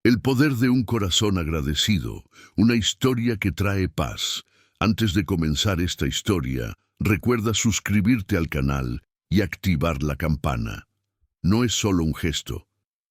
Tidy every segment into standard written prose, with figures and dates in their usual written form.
El poder de un corazón agradecido, una historia que trae paz. Antes de comenzar esta historia, recuerda suscribirte al canal y activar la campana. No es solo un gesto,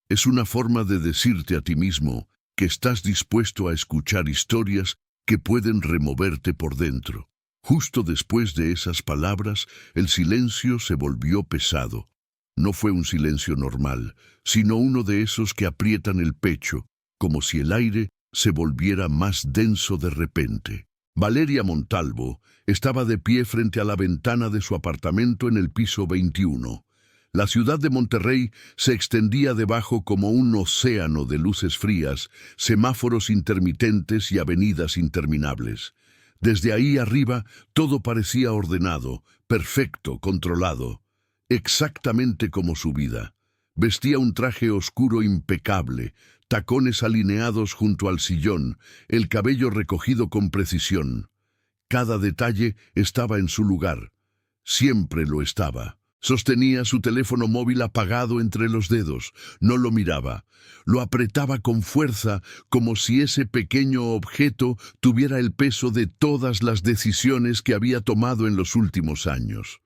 es una forma de decirte a ti mismo que estás dispuesto a escuchar historias que pueden removerte por dentro. Justo después de esas palabras, el silencio se volvió pesado. No fue un silencio normal, sino uno de esos que aprietan el pecho, como si el aire se volviera más denso de repente. Valeria Montalvo estaba de pie frente a la ventana de su apartamento en el piso 21. La ciudad de Monterrey se extendía debajo como un océano de luces frías, semáforos intermitentes y avenidas interminables. Desde ahí arriba todo parecía ordenado, perfecto, controlado, exactamente como su vida. Vestía un traje oscuro impecable, tacones alineados junto al sillón, el cabello recogido con precisión. Cada detalle estaba en su lugar. Siempre lo estaba. Sostenía su teléfono móvil apagado entre los dedos. No lo miraba. Lo apretaba con fuerza, como si ese pequeño objeto tuviera el peso de todas las decisiones que había tomado en los últimos años.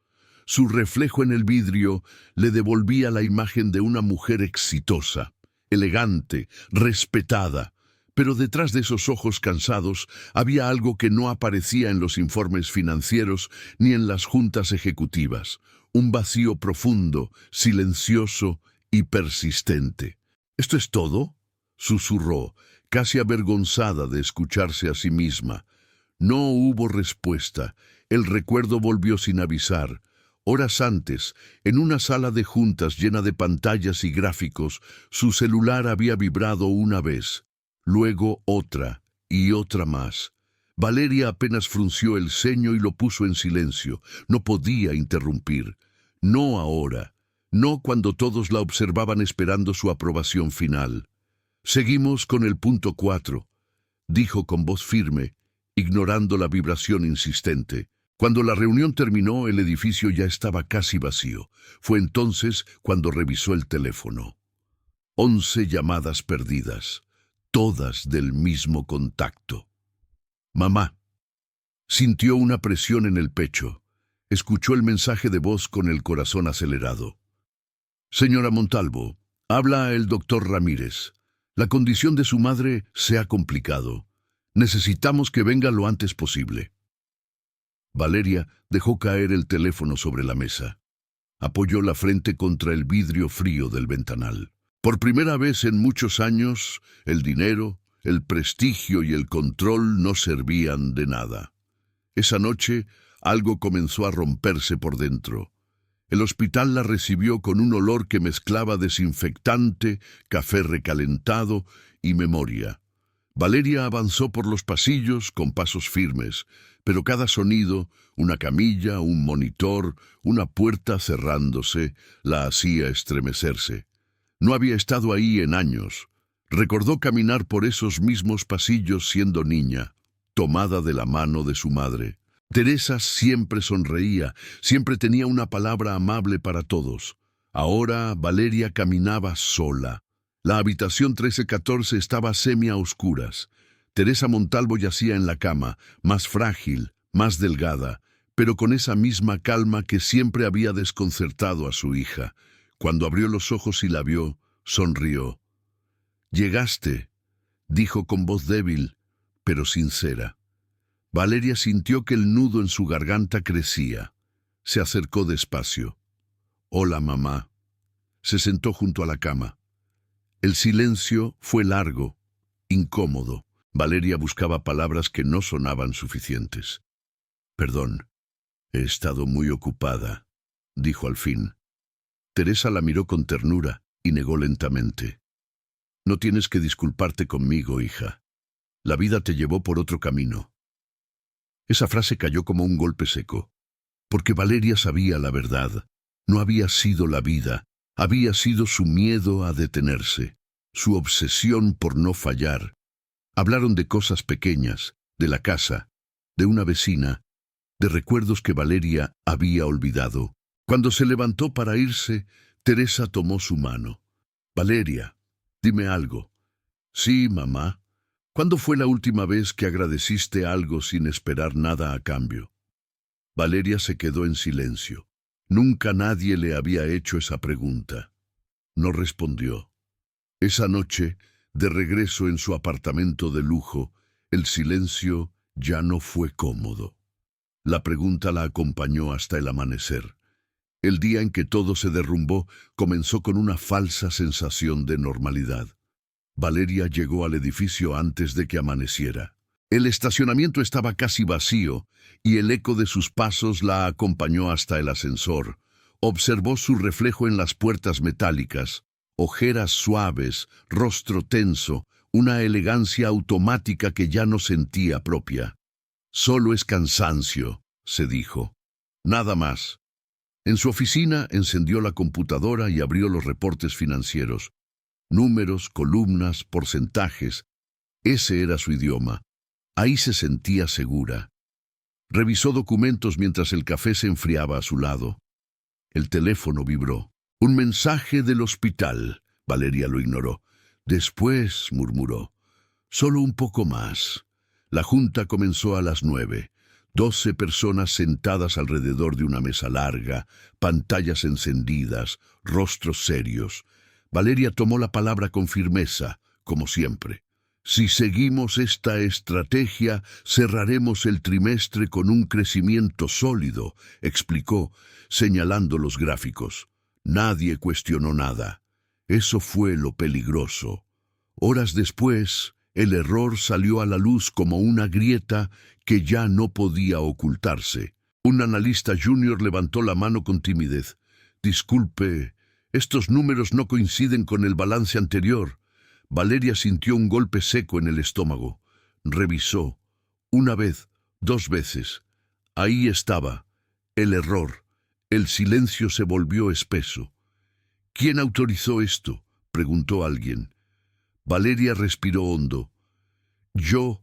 Su reflejo en el vidrio le devolvía la imagen de una mujer exitosa, elegante, respetada. Pero detrás de esos ojos cansados había algo que no aparecía en los informes financieros ni en las juntas ejecutivas. Un vacío profundo, silencioso y persistente. ¿Esto es todo?, susurró, casi avergonzada de escucharse a sí misma. No hubo respuesta. El recuerdo volvió sin avisar. Horas antes, en una sala de juntas llena de pantallas y gráficos, su celular había vibrado una vez, luego otra y otra más. Valeria apenas frunció el ceño y lo puso en silencio. No podía interrumpir. No ahora. No cuando todos la observaban esperando su aprobación final. Seguimos con el punto 4, dijo con voz firme, ignorando la vibración insistente. Cuando la reunión terminó, el edificio ya estaba casi vacío. Fue entonces cuando revisó el teléfono. 11 llamadas perdidas, todas del mismo contacto. Mamá. Sintió una presión en el pecho. Escuchó el mensaje de voz con el corazón acelerado. Señora Montalvo, habla el doctor Ramírez. La condición de su madre se ha complicado. Necesitamos que venga lo antes posible. Valeria dejó caer el teléfono sobre la mesa. Apoyó la frente contra el vidrio frío del ventanal. Por primera vez en muchos años, el dinero, el prestigio y el control no servían de nada. Esa noche, algo comenzó a romperse por dentro. El hospital la recibió con un olor que mezclaba desinfectante, café recalentado y memoria. Valeria avanzó por los pasillos con pasos firmes, pero cada sonido, una camilla, un monitor, una puerta cerrándose, la hacía estremecerse. No había estado ahí en años. Recordó caminar por esos mismos pasillos siendo niña, tomada de la mano de su madre. Teresa siempre sonreía, siempre tenía una palabra amable para todos. Ahora Valeria caminaba sola. La habitación 1314 estaba a oscuras. Teresa Montalvo yacía en la cama, más frágil, más delgada, pero con esa misma calma que siempre había desconcertado a su hija. Cuando abrió los ojos y la vio, sonrió. «Llegaste», dijo con voz débil, pero sincera. Valeria sintió que el nudo en su garganta crecía. Se acercó despacio. «Hola, mamá». Se sentó junto a la cama. El silencio fue largo, incómodo. Valeria buscaba palabras que no sonaban suficientes. «Perdón, he estado muy ocupada», dijo al fin. Teresa la miró con ternura y negó lentamente. «No tienes que disculparte conmigo, hija. La vida te llevó por otro camino». Esa frase cayó como un golpe seco, porque Valeria sabía la verdad. No había sido la vida, había sido su miedo a detenerse, su obsesión por no fallar. Hablaron de cosas pequeñas, de la casa, de una vecina, de recuerdos que Valeria había olvidado. Cuando se levantó para irse, Teresa tomó su mano. «Valeria, dime algo. Sí, mamá. ¿Cuándo fue la última vez que agradeciste algo sin esperar nada a cambio? Valeria se quedó en silencio. Nunca nadie le había hecho esa pregunta. No respondió. Esa noche, de regreso en su apartamento de lujo, el silencio ya no fue cómodo. La pregunta la acompañó hasta el amanecer. El día en que todo se derrumbó comenzó con una falsa sensación de normalidad. Valeria llegó al edificio antes de que amaneciera. El estacionamiento estaba casi vacío y el eco de sus pasos la acompañó hasta el ascensor. Observó su reflejo en las puertas metálicas, ojeras suaves, rostro tenso, una elegancia automática que ya no sentía propia. Solo es cansancio, se dijo. Nada más. En su oficina encendió la computadora y abrió los reportes financieros. Números, columnas, porcentajes. Ese era su idioma. Ahí se sentía segura. Revisó documentos mientras el café se enfriaba a su lado. El teléfono vibró. Un mensaje del hospital. Valeria lo ignoró. Después, murmuró, solo un poco más. La junta comenzó a las 9. 12 personas sentadas alrededor de una mesa larga, pantallas encendidas, rostros serios. Valeria tomó la palabra con firmeza, como siempre. Si seguimos esta estrategia, cerraremos el trimestre con un crecimiento sólido, explicó, señalando los gráficos. Nadie cuestionó nada. Eso fue lo peligroso. Horas después, el error salió a la luz como una grieta que ya no podía ocultarse. Un analista junior levantó la mano con timidez. Disculpe, estos números no coinciden con el balance anterior. Valeria sintió un golpe seco en el estómago. Revisó. Una vez, 2 veces. Ahí estaba. El error. El silencio se volvió espeso. ¿Quién autorizó esto?, preguntó alguien. Valeria respiró hondo. Yo,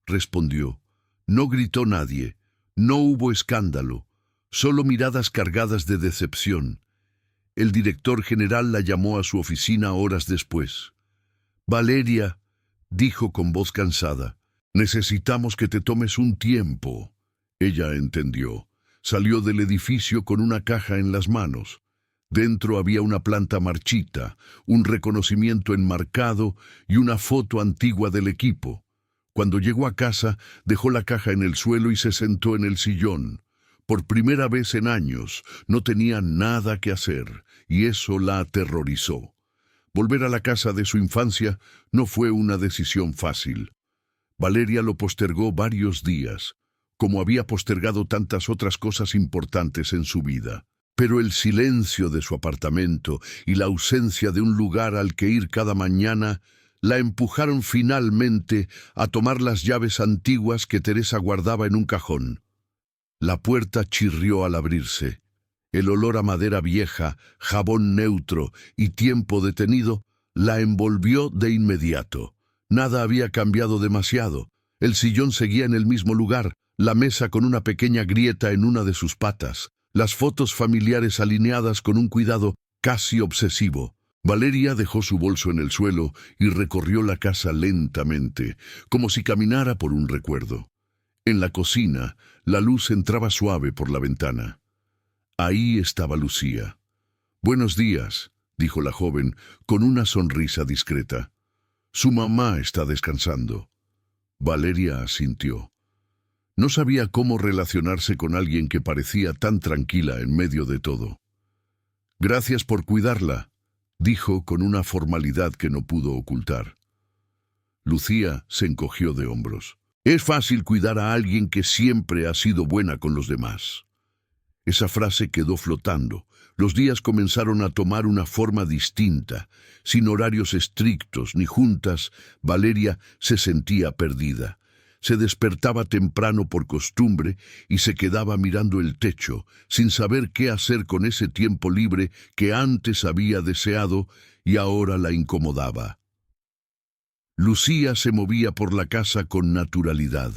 respondió. No gritó nadie. No hubo escándalo. Solo miradas cargadas de decepción. El director general la llamó a su oficina horas después. Valeria, dijo con voz cansada, necesitamos que te tomes un tiempo. Ella entendió. Salió del edificio con una caja en las manos. Dentro había una planta marchita, un reconocimiento enmarcado y una foto antigua del equipo. Cuando llegó a casa, dejó la caja en el suelo y se sentó en el sillón. Por primera vez en años, no tenía nada que hacer, y eso la aterrorizó. Volver a la casa de su infancia no fue una decisión fácil. Valeria lo postergó varios días, como había postergado tantas otras cosas importantes en su vida. Pero el silencio de su apartamento y la ausencia de un lugar al que ir cada mañana la empujaron finalmente a tomar las llaves antiguas que Teresa guardaba en un cajón. La puerta chirrió al abrirse. El olor a madera vieja, jabón neutro y tiempo detenido la envolvió de inmediato. Nada había cambiado demasiado. El sillón seguía en el mismo lugar, la mesa con una pequeña grieta en una de sus patas, las fotos familiares alineadas con un cuidado casi obsesivo. Valeria dejó su bolso en el suelo y recorrió la casa lentamente, como si caminara por un recuerdo. En la cocina, la luz entraba suave por la ventana. Ahí estaba Lucía. «Buenos días», dijo la joven, con una sonrisa discreta. «Su mamá está descansando». Valeria asintió. No sabía cómo relacionarse con alguien que parecía tan tranquila en medio de todo. «Gracias por cuidarla», dijo con una formalidad que no pudo ocultar. Lucía se encogió de hombros. «Es fácil cuidar a alguien que siempre ha sido buena con los demás». Esa frase quedó flotando. Los días comenzaron a tomar una forma distinta. Sin horarios estrictos ni juntas, Valeria se sentía perdida. Se despertaba temprano por costumbre y se quedaba mirando el techo, sin saber qué hacer con ese tiempo libre que antes había deseado y ahora la incomodaba. Lucía se movía por la casa con naturalidad.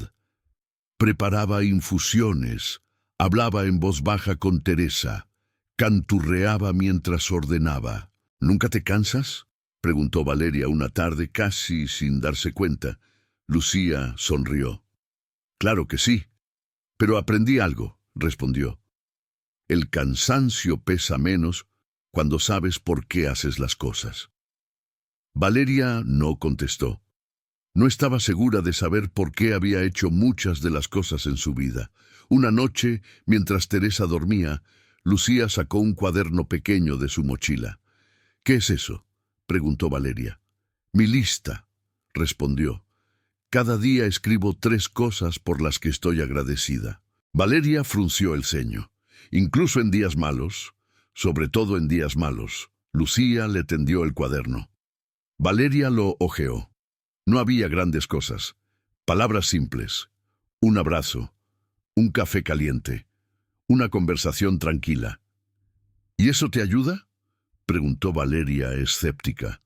Preparaba infusiones, hablaba en voz baja con Teresa, canturreaba mientras ordenaba. «¿Nunca te cansas?», preguntó Valeria una tarde casi sin darse cuenta. Lucía sonrió. Claro que sí, pero aprendí algo, respondió. El cansancio pesa menos cuando sabes por qué haces las cosas. Valeria no contestó. No estaba segura de saber por qué había hecho muchas de las cosas en su vida. Una noche, mientras Teresa dormía, Lucía sacó un cuaderno pequeño de su mochila. «¿Qué es eso?», preguntó Valeria. «Mi lista», respondió. «Cada día escribo 3 cosas por las que estoy agradecida». Valeria frunció el ceño. Incluso en días malos, sobre todo en días malos, Lucía le tendió el cuaderno. Valeria lo hojeó. No había grandes cosas. Palabras simples. Un abrazo. Un café caliente. Una conversación tranquila. «¿Y eso te ayuda?», preguntó Valeria escéptica.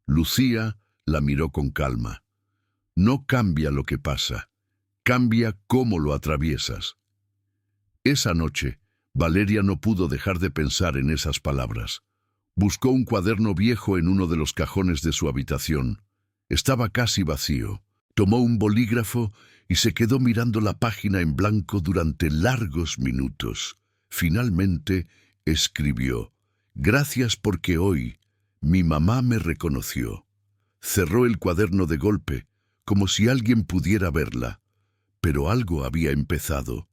Lucía la miró con calma. «No cambia lo que pasa. Cambia cómo lo atraviesas». Esa noche, Valeria no pudo dejar de pensar en esas palabras. Buscó un cuaderno viejo en uno de los cajones de su habitación. Estaba casi vacío. Tomó un bolígrafo y se quedó mirando la página en blanco durante largos minutos. Finalmente, escribió: «Gracias porque hoy mi mamá me reconoció». Cerró el cuaderno de golpe, como si alguien pudiera verla. Pero algo había empezado.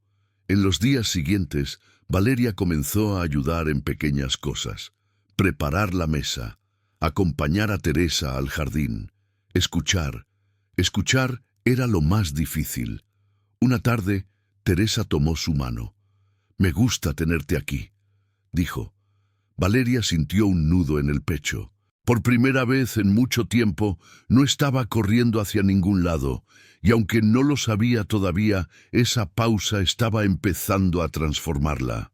En los días siguientes, Valeria comenzó a ayudar en pequeñas cosas. Preparar la mesa, acompañar a Teresa al jardín, escuchar. Escuchar era lo más difícil. Una tarde, Teresa tomó su mano. «Me gusta tenerte aquí», dijo. Valeria sintió un nudo en el pecho. Por primera vez en mucho tiempo, no estaba corriendo hacia ningún lado, y aunque no lo sabía todavía, esa pausa estaba empezando a transformarla.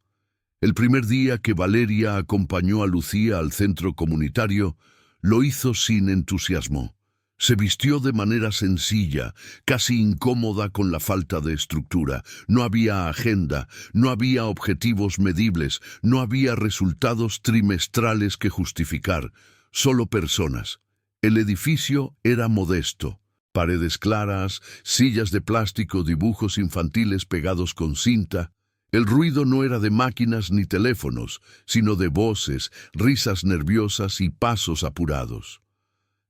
El primer día que Valeria acompañó a Lucía al centro comunitario, lo hizo sin entusiasmo. Se vistió de manera sencilla, casi incómoda con la falta de estructura. No había agenda, no había objetivos medibles, no había resultados trimestrales que justificar. Solo personas. El edificio era modesto. Paredes claras, sillas de plástico, dibujos infantiles pegados con cinta. El ruido no era de máquinas ni teléfonos, sino de voces, risas nerviosas y pasos apurados.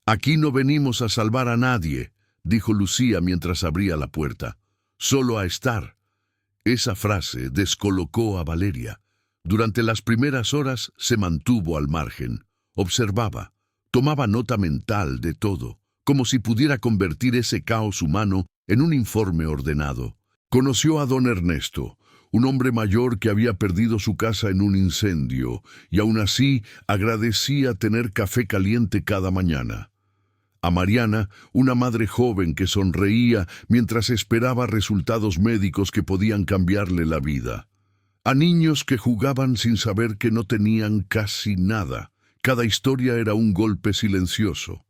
«Aquí no venimos a salvar a nadie», dijo Lucía mientras abría la puerta. «Solo a estar». Esa frase descolocó a Valeria. Durante las primeras horas se mantuvo al margen. Observaba, tomaba nota mental de todo, como si pudiera convertir ese caos humano en un informe ordenado. Conoció a don Ernesto, un hombre mayor que había perdido su casa en un incendio, y aún así agradecía tener café caliente cada mañana. A Mariana, una madre joven que sonreía mientras esperaba resultados médicos que podían cambiarle la vida. A niños que jugaban sin saber que no tenían casi nada. Cada historia era un golpe silencioso.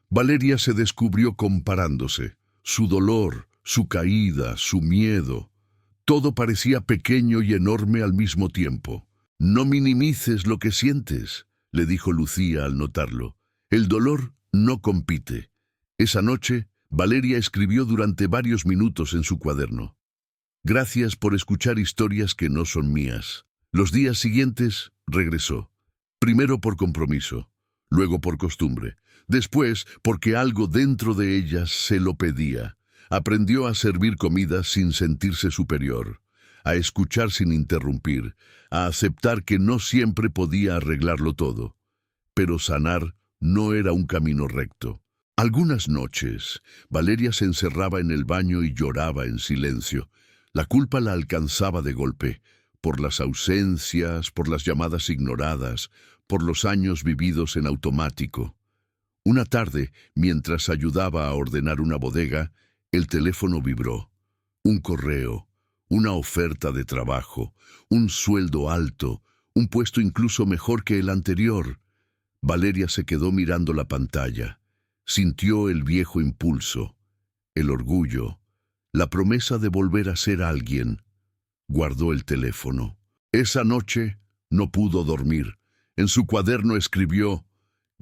Valeria se descubrió comparándose. Su dolor, su caída, su miedo. Todo parecía pequeño y enorme al mismo tiempo. «No minimices lo que sientes», le dijo Lucía al notarlo. «El dolor no compite». Esa noche, Valeria escribió durante varios minutos en su cuaderno. «Gracias por escuchar historias que no son mías». Los días siguientes, regresó. Primero por compromiso, luego por costumbre, después porque algo dentro de ella se lo pedía. Aprendió a servir comida sin sentirse superior, a escuchar sin interrumpir, a aceptar que no siempre podía arreglarlo todo. Pero sanar no era un camino recto. Algunas noches, Valeria se encerraba en el baño y lloraba en silencio. La culpa la alcanzaba de golpe, por las ausencias, por las llamadas ignoradas, por los años vividos en automático. Una tarde, mientras ayudaba a ordenar una bodega, el teléfono vibró. Un correo, una oferta de trabajo, un sueldo alto, un puesto incluso mejor que el anterior. Valeria se quedó mirando la pantalla. Sintió el viejo impulso, el orgullo, la promesa de volver a ser alguien. Guardó el teléfono. Esa noche no pudo dormir. En su cuaderno escribió: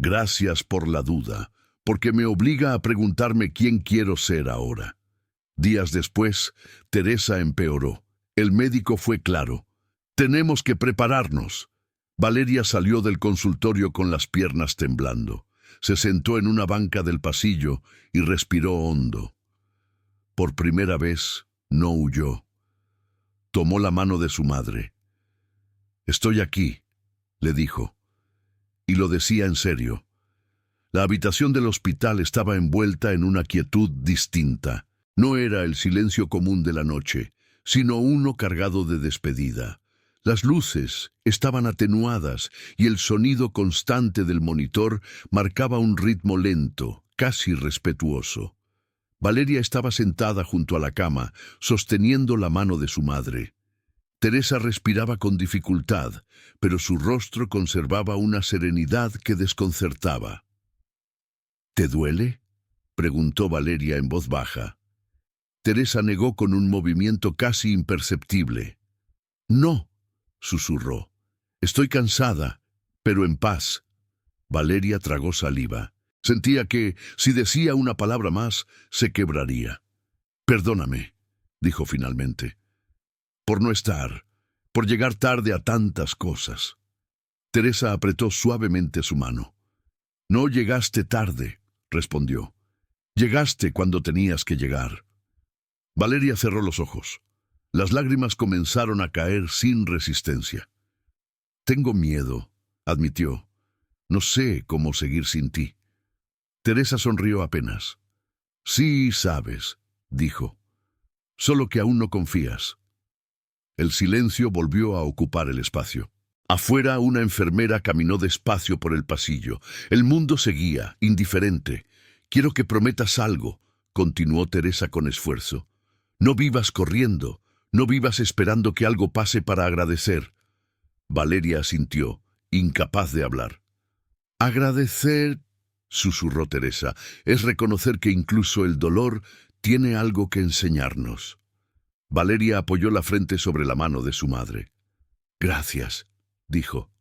Gracias por la duda, porque me obliga a preguntarme quién quiero ser ahora. Días después, Teresa empeoró. El médico fue claro. Tenemos que prepararnos. Valeria salió del consultorio con las piernas temblando. Se sentó en una banca del pasillo y respiró hondo. Por primera vez, no huyó. Tomó la mano de su madre. «Estoy aquí», le dijo. Y lo decía en serio. La habitación del hospital estaba envuelta en una quietud distinta. No era el silencio común de la noche, sino uno cargado de despedida. Las luces estaban atenuadas y el sonido constante del monitor marcaba un ritmo lento, casi respetuoso. Valeria estaba sentada junto a la cama, sosteniendo la mano de su madre. Teresa respiraba con dificultad, pero su rostro conservaba una serenidad que desconcertaba. «¿Te duele?», preguntó Valeria en voz baja. Teresa negó con un movimiento casi imperceptible. «No», susurró. «Estoy cansada, pero en paz». Valeria tragó saliva. Sentía que, si decía una palabra más, se quebraría. «Perdóname», dijo finalmente, «por no estar, por llegar tarde a tantas cosas». Teresa apretó suavemente su mano. «No llegaste tarde», respondió. «Llegaste cuando tenías que llegar». Valeria cerró los ojos. Las lágrimas comenzaron a caer sin resistencia. «Tengo miedo», admitió. «No sé cómo seguir sin ti». Teresa sonrió apenas. «Sí sabes», dijo. «Solo que aún no confías». El silencio volvió a ocupar el espacio. Afuera, una enfermera caminó despacio por el pasillo. El mundo seguía, indiferente. «Quiero que prometas algo», continuó Teresa con esfuerzo. «No vivas corriendo, no vivas esperando que algo pase para agradecer». Valeria asintió, incapaz de hablar. «Agradecer», susurró Teresa, «es reconocer que incluso el dolor tiene algo que enseñarnos». Valeria apoyó la frente sobre la mano de su madre. «Gracias», dijo,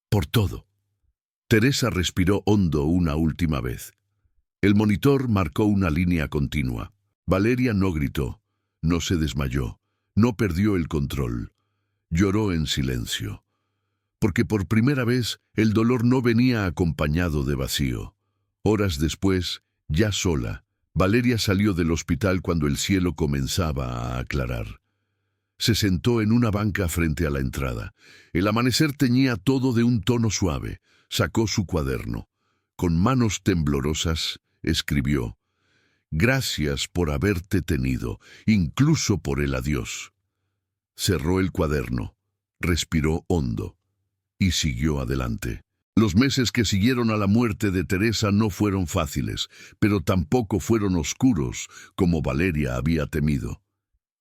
«por todo». Teresa respiró hondo una última vez. El monitor marcó una línea continua. Valeria no gritó, no se desmayó, no perdió el control. Lloró en silencio. Porque por primera vez el dolor no venía acompañado de vacío. Horas después, ya sola, Valeria salió del hospital cuando el cielo comenzaba a aclarar. Se sentó en una banca frente a la entrada. El amanecer teñía todo de un tono suave. Sacó su cuaderno. Con manos temblorosas, escribió: «Gracias por haberte tenido, incluso por el adiós». Cerró el cuaderno, respiró hondo y siguió adelante. Los meses que siguieron a la muerte de Teresa no fueron fáciles, pero tampoco fueron oscuros como Valeria había temido.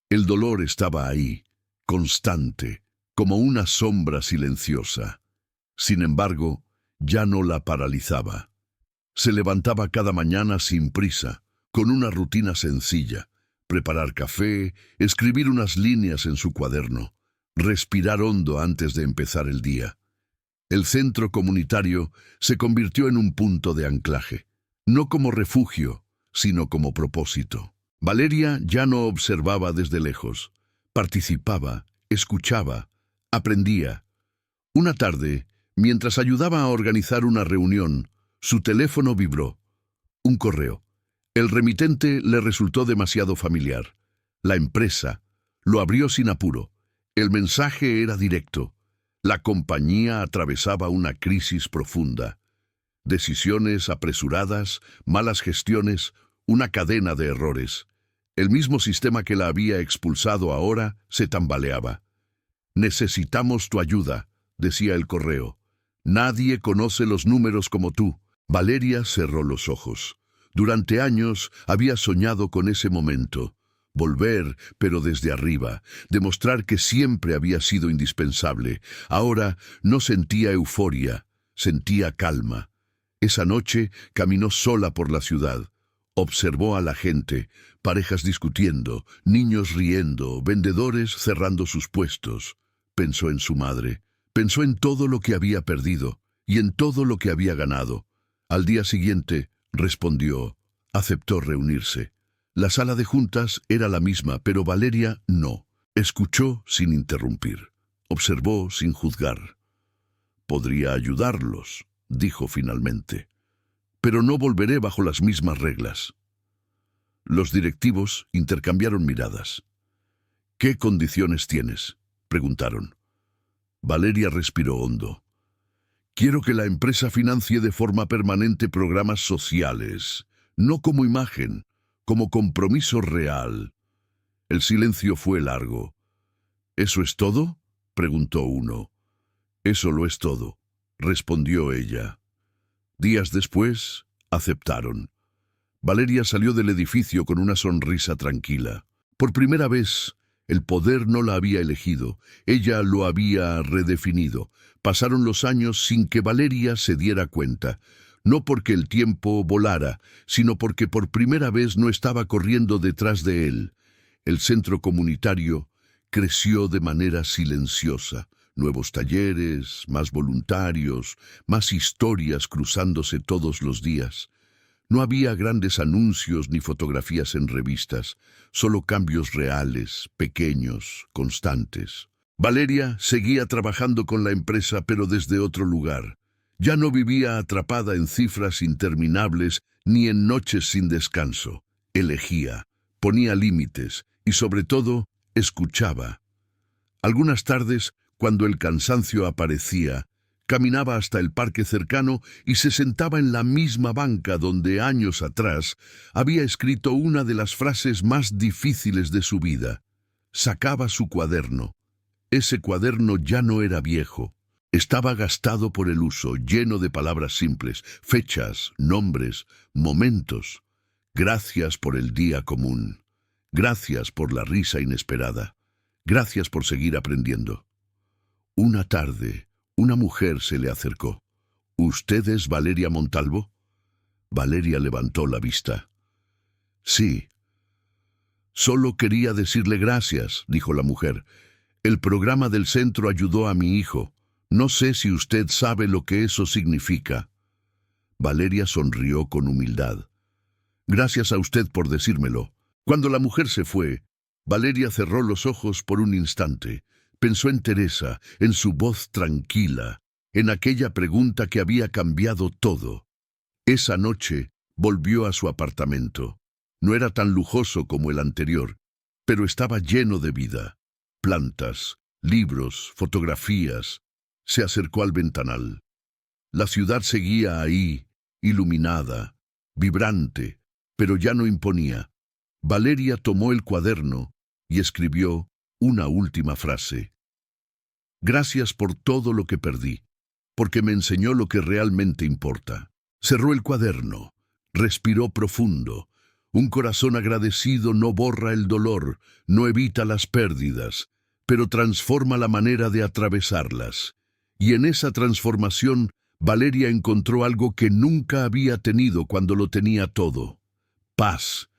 El dolor estaba ahí, constante, como una sombra silenciosa. Sin embargo, ya no la paralizaba. Se levantaba cada mañana sin prisa, con una rutina sencilla: preparar café, escribir unas líneas en su cuaderno, respirar hondo antes de empezar el día. El centro comunitario se convirtió en un punto de anclaje, no como refugio, sino como propósito. Valeria ya no observaba desde lejos, participaba, escuchaba, aprendía. Una tarde, mientras ayudaba a organizar una reunión, su teléfono vibró. Un correo. El remitente le resultó demasiado familiar. La empresa lo abrió sin apuro. El mensaje era directo. La compañía atravesaba una crisis profunda. Decisiones apresuradas, malas gestiones, una cadena de errores. El mismo sistema que la había expulsado ahora se tambaleaba. «Necesitamos tu ayuda», decía el correo. «Nadie conoce los números como tú». Valeria cerró los ojos. Durante años había soñado con ese momento. Volver, pero desde arriba, demostrar que siempre había sido indispensable. Ahora no sentía euforia, sentía calma. Esa noche caminó sola por la ciudad. Observó a la gente, parejas discutiendo, niños riendo, vendedores cerrando sus puestos. Pensó en su madre, pensó en todo lo que había perdido, y en todo lo que había ganado. Al día siguiente, respondió, aceptó reunirse. La sala de juntas era la misma, pero Valeria no. Escuchó sin interrumpir. Observó sin juzgar. «Podría ayudarlos», dijo finalmente, «pero no volveré bajo las mismas reglas». Los directivos intercambiaron miradas. «¿Qué condiciones tienes?», preguntaron. Valeria respiró hondo. «Quiero que la empresa financie de forma permanente programas sociales, no como imagen, como compromiso real». El silencio fue largo. «¿Eso es todo?», preguntó uno. «Eso lo es todo», respondió ella. Días después, aceptaron. Valeria salió del edificio con una sonrisa tranquila. Por primera vez, el poder no la había elegido, ella lo había redefinido. Pasaron los años sin que Valeria se diera cuenta, no porque el tiempo volara, sino porque por primera vez no estaba corriendo detrás de él. El centro comunitario creció de manera silenciosa. Nuevos talleres, más voluntarios, más historias cruzándose todos los días. No había grandes anuncios ni fotografías en revistas, solo cambios reales, pequeños, constantes. Valeria seguía trabajando con la empresa, pero desde otro lugar. Ya no vivía atrapada en cifras interminables ni en noches sin descanso. Elegía, ponía límites y, sobre todo, escuchaba. Algunas tardes, cuando el cansancio aparecía, caminaba hasta el parque cercano y se sentaba en la misma banca donde años atrás había escrito una de las frases más difíciles de su vida. Sacaba su cuaderno. Ese cuaderno ya no era viejo. Estaba gastado por el uso, lleno de palabras simples, fechas, nombres, momentos. Gracias por el día común. Gracias por la risa inesperada. Gracias por seguir aprendiendo. Una tarde, una mujer se le acercó. «¿Usted es Valeria Montalvo?». Valeria levantó la vista. «Sí». «Solo quería decirle gracias», dijo la mujer. «El programa del centro ayudó a mi hijo. No sé si usted sabe lo que eso significa». Valeria sonrió con humildad. «Gracias a usted por decírmelo». Cuando la mujer se fue, Valeria cerró los ojos por un instante. Pensó en Teresa, en su voz tranquila, en aquella pregunta que había cambiado todo. Esa noche volvió a su apartamento. No era tan lujoso como el anterior, pero estaba lleno de vida. Plantas, libros, fotografías. Se acercó al ventanal. La ciudad seguía ahí, iluminada, vibrante, pero ya no imponía. Valeria tomó el cuaderno y escribió una última frase. «Gracias por todo lo que perdí, porque me enseñó lo que realmente importa». Cerró el cuaderno, respiró profundo. Un corazón agradecido no borra el dolor, no evita las pérdidas, pero transforma la manera de atravesarlas. Y en esa transformación, Valeria encontró algo que nunca había tenido cuando lo tenía todo: paz,